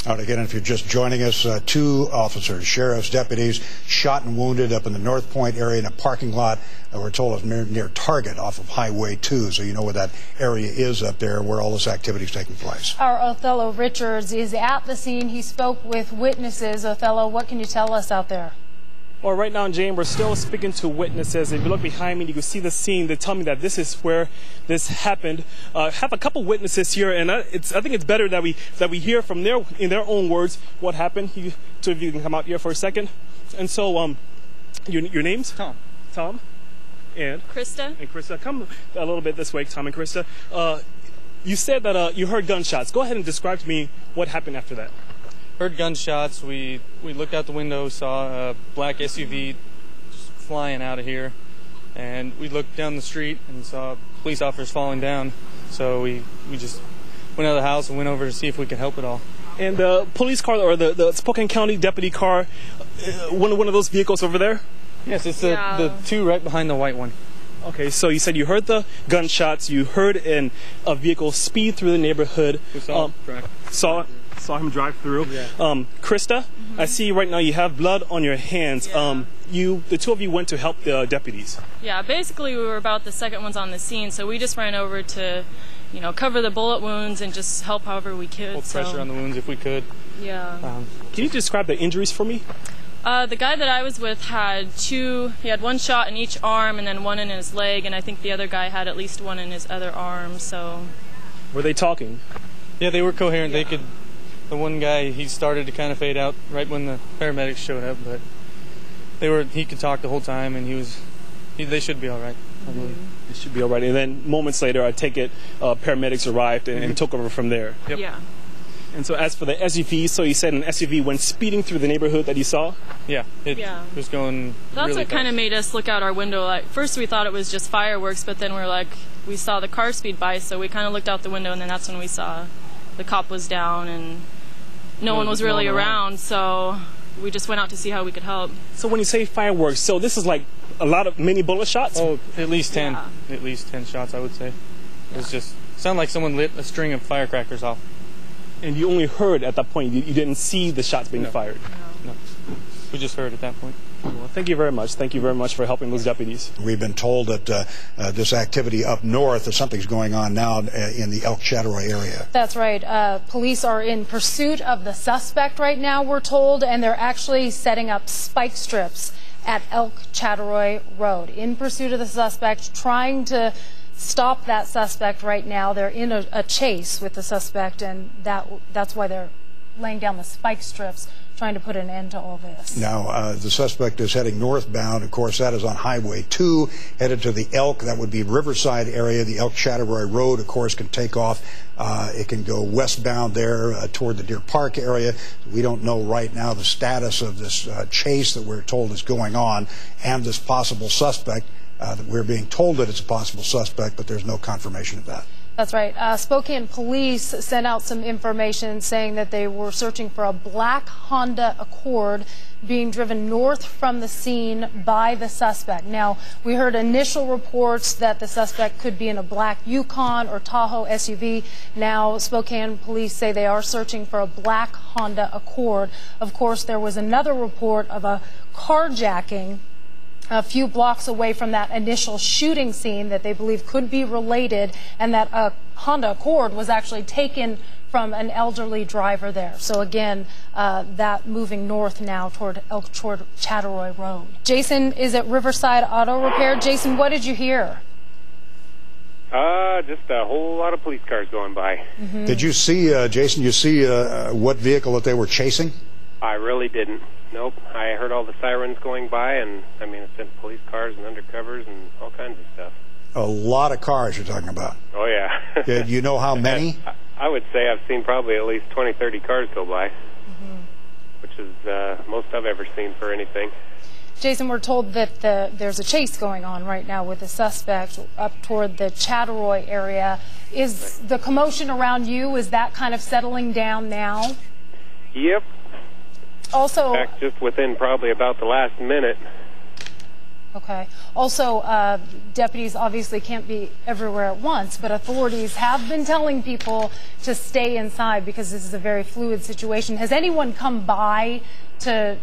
All right, again, if you're just joining us, two officers, sheriff's deputies, shot and wounded up in the North Point area in a parking lot. We're told it's near Target off of Highway 2, so you know where that area is up there, where all this activity is taking place. Our Othello Richards is at the scene. He spoke with witnesses. Othello, what can you tell us out there? Well, right now, Jane, we're still speaking to witnesses. If you look behind me, you can see the scene. They tell me that this is where this happened. I have a couple witnesses here, and I think it's better that we hear from in their own words what happened. Two of you can come out here for a second. And so, your names? Tom. And Krista. Come a little bit this way, Tom and Krista. You said that you heard gunshots. Go ahead and describe to me what happened after that. Heard gunshots. We looked out the window, saw a black SUV just flying out of here, and we looked down the street and saw police officers falling down. So we just went out of the house and went over to see if we could help at all. And the police car, or the Spokane County deputy car, one of those vehicles over there? Yes, it's the two right behind the white one. Okay, so you said you heard the gunshots, you heard a vehicle speed through the neighborhood. We saw him drive through. Yeah. Krista, I see right now you have blood on your hands. Yeah. The two of you went to help the deputies. Yeah, basically we were about the second ones on the scene, so we just ran over to, cover the bullet wounds and just help however we could. Hold pressure on the wounds if we could. Yeah. Can you describe the injuries for me? The guy that I was with had one shot in each arm and then one in his leg, and I think the other guy had at least one in his other arm, so. Were they talking? Yeah, they were coherent. Yeah. The one guy, he started to kind of fade out right when the paramedics showed up, but he could talk the whole time, and they should be all right, I believe. They should be all right. And then moments later, I take it, paramedics arrived and took over from there. Yep. Yeah. And so as for the SUV, so you said an SUV went speeding through the neighborhood that you saw? Yeah, it was going That's really what kind of made us look out our window. Like, first we thought it was just fireworks, but then we saw the car speed by, so we kind of looked out the window, and then that's when we saw the cop was down and no one was really around, so we just went out to see how we could help. So when you say fireworks, so this is like many bullet shots? Oh, at least 10. Yeah. At least 10 shots, I would say. It was just sounded like someone lit a string of firecrackers off. And you only heard at that point. You didn't see the shots being fired. No. We just heard at that point. Well, thank you very much. Thank you very much for helping those deputies. We've been told that this activity up north, that something's going on now in the Elk Chattaroy area. That's right. Police are in pursuit of the suspect right now, we're told, and they're actually setting up spike strips at Elk Chattaroy Road in pursuit of the suspect, trying to stop that suspect right now. They're in a chase with the suspect, and that's why they're laying down the spike strips, trying to put an end to all this. Now, the suspect is heading northbound. Of course, that is on Highway 2, headed to the Elk. That would be Riverside area. The Elk Chattaroy Road, of course, can take off. It can go westbound there toward the Deer Park area. We don't know right now the status of this chase that we're told is going on and this possible suspect. That we're being told that it's a possible suspect, but there's no confirmation of that. That's right. Spokane police sent out some information saying that they were searching for a black Honda Accord being driven north from the scene by the suspect. Now, we heard initial reports that the suspect could be in a black Yukon or Tahoe SUV. Now, Spokane police say they are searching for a black Honda Accord. Of course, there was another report of a carjacking a few blocks away from that initial shooting scene that they believe could be related, and that a Honda Accord was actually taken from an elderly driver there. So again, that moving north now toward Elk Chattaroy Road. Jason is at Riverside Auto Repair. Jason, what did you hear? Just a whole lot of police cars going by. Mm-hmm. Did you see, Jason, what vehicle that they were chasing? I really didn't. Nope. I heard all the sirens going by, and I mean, it's in police cars and undercovers and all kinds of stuff. A lot of cars you're talking about. Oh, yeah. Do you know how many? I would say I've seen probably at least 20, 30 cars go by, which is most I've ever seen for anything. Jason, we're told that there's a chase going on right now with the suspect up toward the Chattaroy area. Is the commotion around you, is that kind of settling down now? Yep. Also, in fact, just within probably about the last minute. Okay. Also, deputies obviously can't be everywhere at once, but authorities have been telling people to stay inside because this is a very fluid situation. Has anyone come by to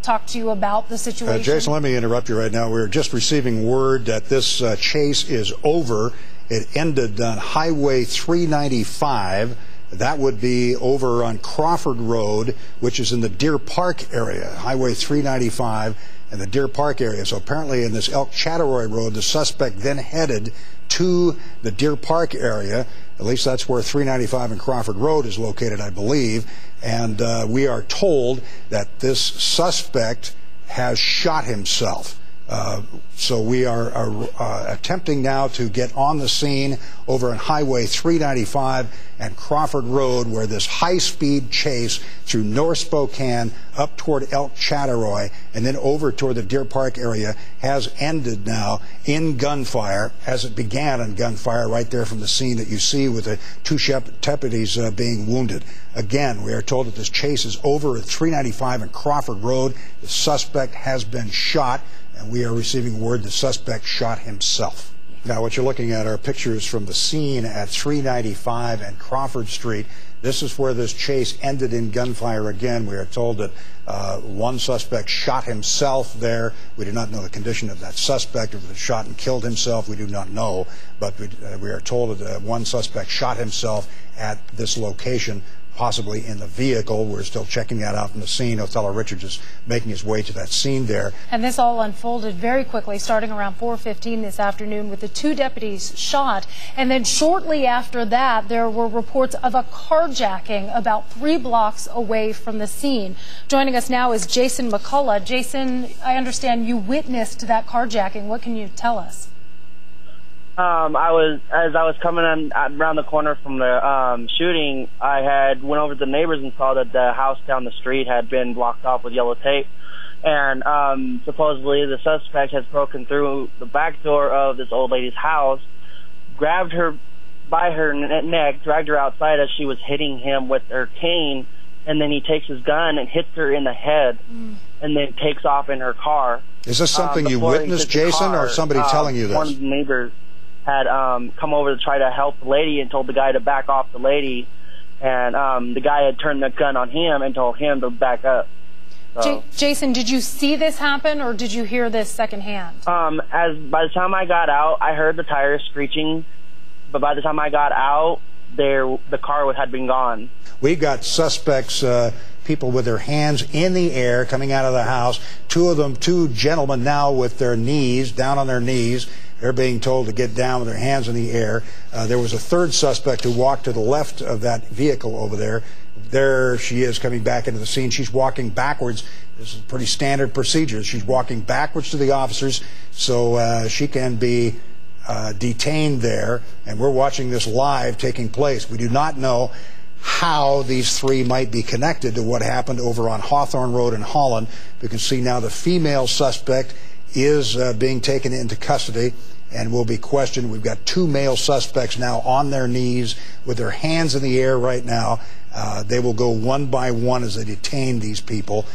talk to you about the situation? Jason, let me interrupt you right now. We're just receiving word that this chase is over. It ended on Highway 395. That would be over on Crawford Road, which is in the Deer Park area. Highway 395 and the Deer Park area. So apparently in this Elk Chatteroy Road, the suspect then headed to the Deer Park area. At least that's where 395 and Crawford Road is located, I believe. And we are told that this suspect has shot himself. So we are attempting now to get on the scene over on Highway 395 and Crawford Road, where this high-speed chase through North Spokane up toward Elk Chatteroy and then over toward the Deer Park area has ended now in gunfire, as it began in gunfire right there from the scene that you see with the two deputies being wounded. Again, we are told that this chase is over at 395 and Crawford Road. The suspect has been shot, and we are receiving word the suspect shot himself. Now, what you're looking at are pictures from the scene at 395 and Crawford Street. This is where this chase ended in gunfire again. We are told that one suspect shot himself there. We do not know the condition of that suspect, or if he shot and killed himself. We do not know, but we are told that one suspect shot himself at this location, possibly in the vehicle. We're still checking that out from the scene. Othello Richards is making his way to that scene there. And this all unfolded very quickly, starting around 4:15 this afternoon with the two deputies shot. And then shortly after that, there were reports of a carjacking about 3 blocks away from the scene. Joining us now is Jason McCullough. Jason, I understand you witnessed that carjacking. What can you tell us? As I was coming around the corner from the shooting, I had went over to the neighbors and saw that the house down the street had been blocked off with yellow tape, and supposedly the suspect has broken through the back door of this old lady's house, grabbed her by her neck, dragged her outside as she was hitting him with her cane, and then he takes his gun and hits her in the head, and then takes off in her car. Is this something you witnessed, Jason, or somebody telling you this? One of the neighbors had come over to try to help the lady and told the guy to back off the lady, and the guy had turned the gun on him and told him to back up. So, Jason, did you see this happen, or did you hear this secondhand? By the time I got out, I heard the tires screeching, but by the time I got out, the car had been gone. We got suspects, people with their hands in the air coming out of the house. Two gentlemen now with their knees, down on their knees. They're being told to get down with their hands in the air. There was a third suspect who walked to the left of that vehicle over there. There she is coming back into the scene. She's walking backwards. This is pretty standard procedure. She's walking backwards to the officers so she can be detained there. And we're watching this live taking place. We do not know how these three might be connected to what happened over on Hawthorne Road in Holland. We can see now the female suspect is being taken into custody and will be questioned. We've got 2 male suspects now on their knees with their hands in the air right now. They will go one by one as they detain these people.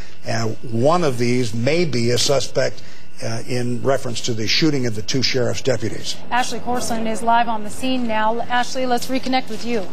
One of these may be a suspect in reference to the shooting of the 2 sheriff's deputies. Ashley Corson is live on the scene now. Ashley, let's reconnect with you.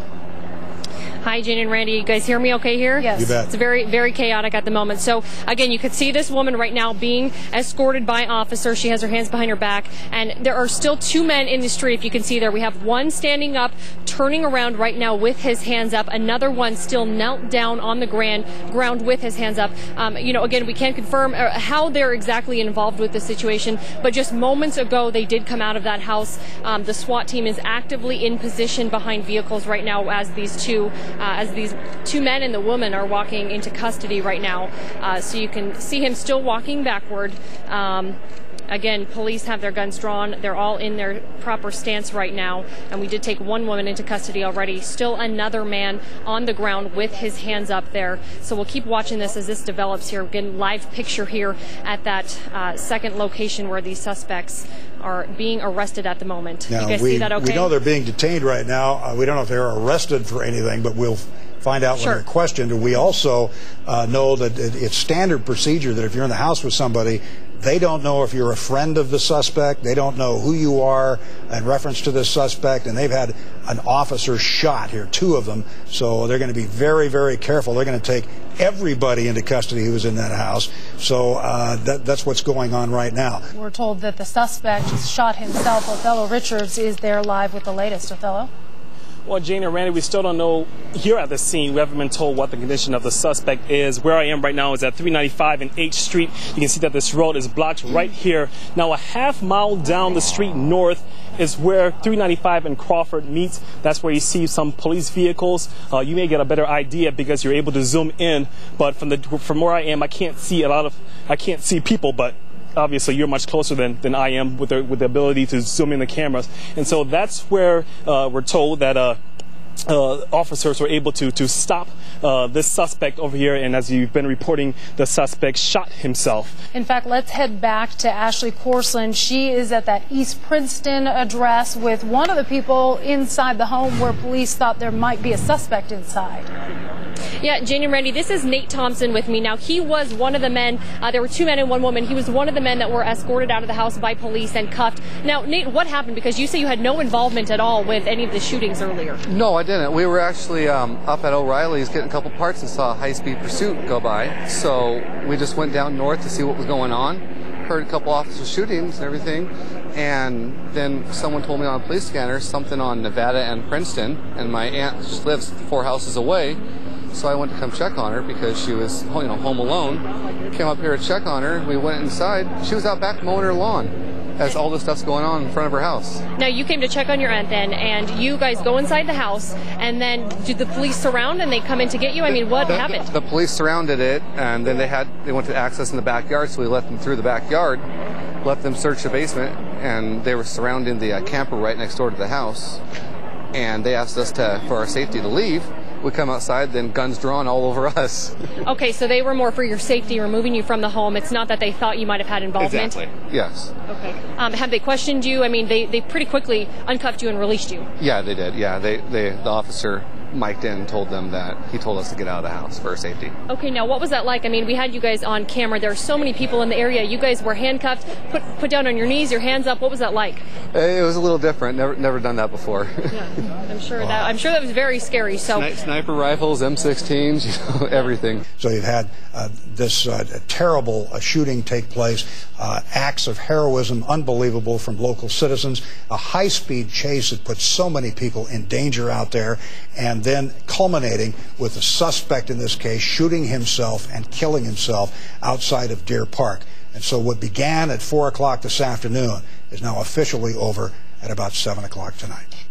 Hi, Jane and Randy. You guys hear me okay here? Yes. You bet. It's very, very chaotic at the moment. So, again, you could see this woman right now being escorted by officers. She has her hands behind her back. And there are still 2 men in the street, if you can see there. We have one standing up, turning around right now with his hands up. Another one still knelt down on the ground with his hands up. Again, we can't confirm how they're exactly involved with the situation. But just moments ago, they did come out of that house. The SWAT team is actively in position behind vehicles right now as these two men and the woman are walking into custody right now. So you can see him still walking backward. Again, police have their guns drawn. They're all in their proper stance right now. And we did take one woman into custody already. Still another man on the ground with his hands up there. So we'll keep watching this as this develops here. Again, live picture here at that second location where these suspects are being arrested at the moment. Now, you guys see that okay? We know they're being detained right now. We don't know if they're arrested for anything, but we'll find out when they're questioned. And we also know that it's standard procedure that if you're in the house with somebody, they don't know if you're a friend of the suspect. They don't know who you are in reference to this suspect. And they've had an officer shot here, 2 of them. So they're going to be very, very careful. They're going to take everybody into custody who was in that house. So that's what's going on right now. We're told that the suspect shot himself. Othello Richards is there live with the latest. Othello? Well, Jane and Randy, we still don't know here at the scene. We haven't been told what the condition of the suspect is. Where I am right now is at 395 and H Street. You can see that this road is blocked right here. Now, a half mile down the street north is where 395 and Crawford meets. That's where you see some police vehicles. You may get a better idea because you're able to zoom in. But from where I am, I can't see people, but obviously you're much closer than I am with the ability to zoom in the cameras. And so that's where we're told that officers were able to stop this suspect over here, and as you've been reporting, the suspect shot himself. In fact, let's head back to Ashley Corsland. She is at that East Princeton address with one of the people inside the home where police thought there might be a suspect inside. Yeah, Jane and Randy, this is Nate Thompson with me. Now, he was one of the men. There were 2 men and 1 woman. He was one of the men that were escorted out of the house by police and cuffed. Now, Nate, what happened? Because you say you had no involvement at all with any of the shootings earlier. No, I didn't. We were actually up at O'Reilly's getting a couple parts and saw a high-speed pursuit go by. So we just went down north to see what was going on. Heard a couple officer shootings and everything. And then someone told me on a police scanner something on Nevada and Princeton. And my aunt just lives 4 houses away. So I went to come check on her because she was, home alone. Came up here to check on her. We went inside. She was out back mowing her lawn as all this stuff's going on in front of her house. Now, you came to check on your aunt then, and you guys go inside the house, and then did the police surround and they come in to get you? I mean, what happened? The police surrounded it, and then they went to access in the backyard, so we let them through the backyard, let them search the basement, and they were surrounding the camper right next door to the house, and they asked us for our safety to leave. We come outside, then guns drawn all over us. Okay, so they were more for your safety, removing you from the home. It's not that they thought you might have had involvement? Exactly, yes. Okay. Have they questioned you? I mean, they pretty quickly uncuffed you and released you. Yeah, they did. Yeah, the officer mic'd in and told them that he told us to get out of the house for our safety. Okay, now what was that like? I mean, we had you guys on camera. There are so many people in the area. You guys were handcuffed, put down on your knees, your hands up. What was that like? It was a little different. Never done that before. Yeah, I'm sure that was very scary. So sniper rifles, M16s, everything. So you've had this terrible shooting take place, acts of heroism, unbelievable from local citizens, a high-speed chase that puts so many people in danger out there, and then culminating with the suspect in this case shooting himself and killing himself outside of Deer Park. And so what began at 4 o'clock this afternoon is now officially over at about 7 o'clock tonight.